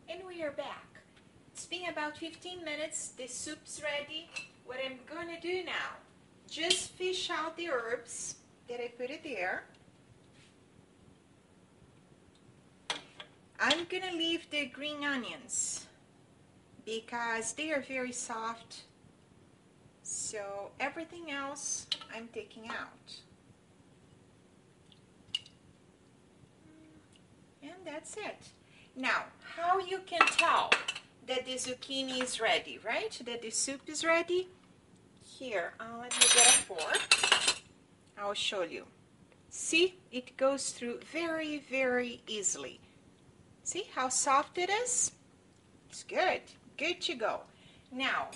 And we are back. It's been about 15 minutes. The soup's ready. What I'm gonna do now, just fish out the herbs that I put it there. I'm gonna leave the green onions because they are very soft. So everything else I'm taking out. And that's it. Now, how you can tell that the zucchini is ready, right? That the soup is ready? Here, let me get a fork. I'll show you. See, it goes through very, very easily. See how soft it is? It's good. Good to go. Now,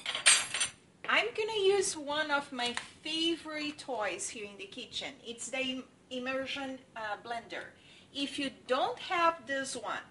I'm gonna use one of my favorite toys here in the kitchen. It's the immersion blender. If you don't have this one,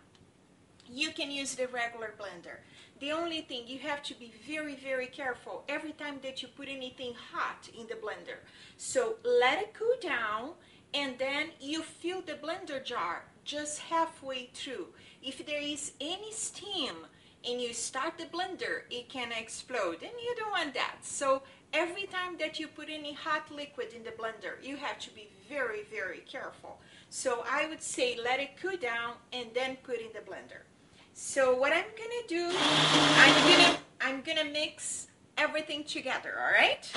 you can use the regular blender. The only thing, you have to be very, very careful every time that you put anything hot in the blender. So let it cool down, and then you fill the blender jar just halfway through. If there is any steam and you start the blender, it can explode, and you don't want that. So every time that you put any hot liquid in the blender, you have to be very, very careful. So I would say let it cool down and then put in the blender. So what I'm gonna do, I'm gonna mix everything together, all right?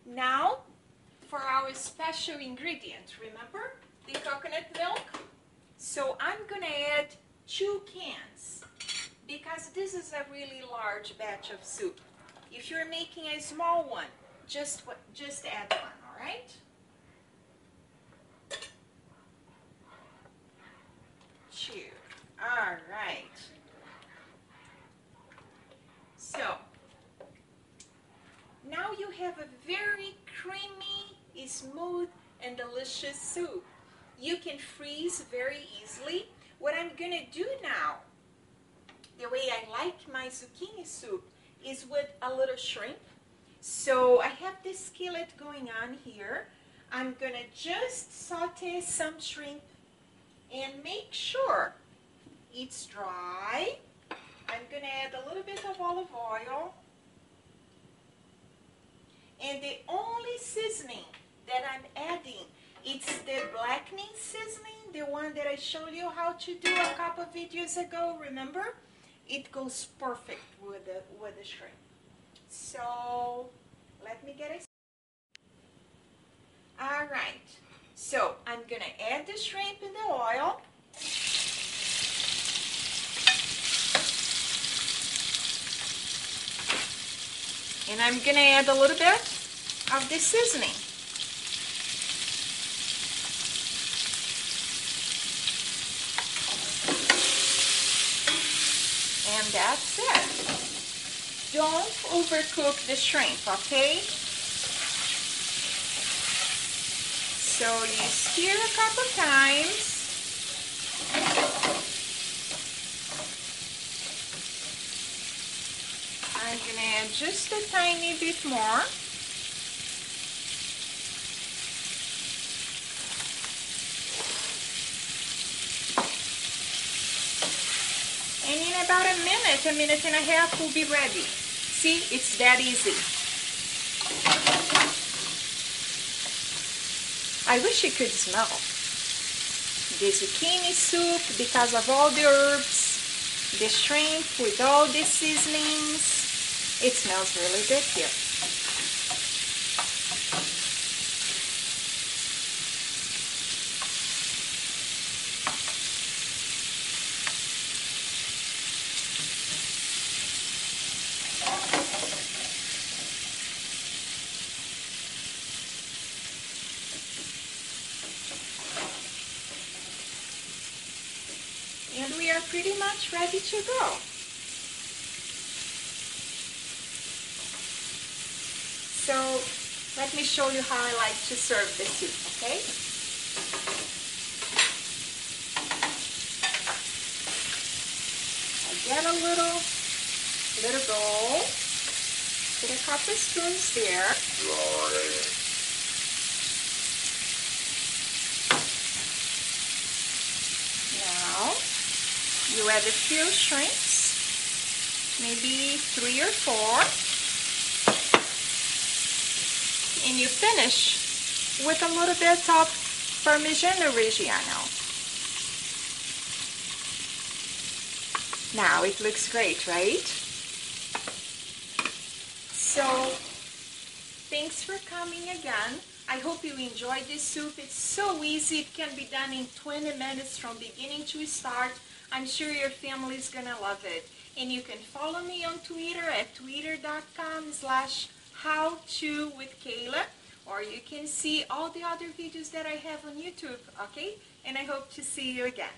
Now, for our special ingredient, remember the coconut milk? So I'm gonna add 2 cans because this is a really large batch of soup. If you're making a small one, just add one, all right? 2, all right. So, now you have a very creamy, smooth, and delicious soup. You can freeze very easily. What I'm gonna do now, the way I like my zucchini soup, is with a little shrimp. So I have this skillet going on here. I'm gonna just saute some shrimp and make sure it's dry. I'm gonna add a little bit of olive oil. And the only seasoning that I'm adding, it's the blackening seasoning, the one that I showed you how to do a couple of videos ago, remember? It goes perfect with the shrimp. So, let me get it. All right, so I'm gonna add the shrimp in the oil. And I'm gonna add a little bit of the seasoning. And that's it. Don't overcook the shrimp, okay? So you stir a couple times. I'm gonna add just a tiny bit more. And in about a minute and a half, we'll be ready. See, it's that easy. I wish you could smell the zucchini soup because of all the herbs, the shrimp with all the seasonings. It smells really good here. And we are pretty much ready to go. So Let me show you how I like to serve the soup, okay? I get a little bowl, put a couple spoons there. Now, you add a few shrimps, maybe 3 or 4, and you finish with a little bit of Parmigiano Reggiano. Now it looks great, right? So, thanks for coming again. I hope you enjoyed this soup. It's so easy. It can be done in 20 minutes from beginning to start. I'm sure your family is gonna love it. And you can follow me on Twitter at twitter.com/howtowithkayla, or you can see all the other videos that I have on YouTube, okay? And I hope to see you again.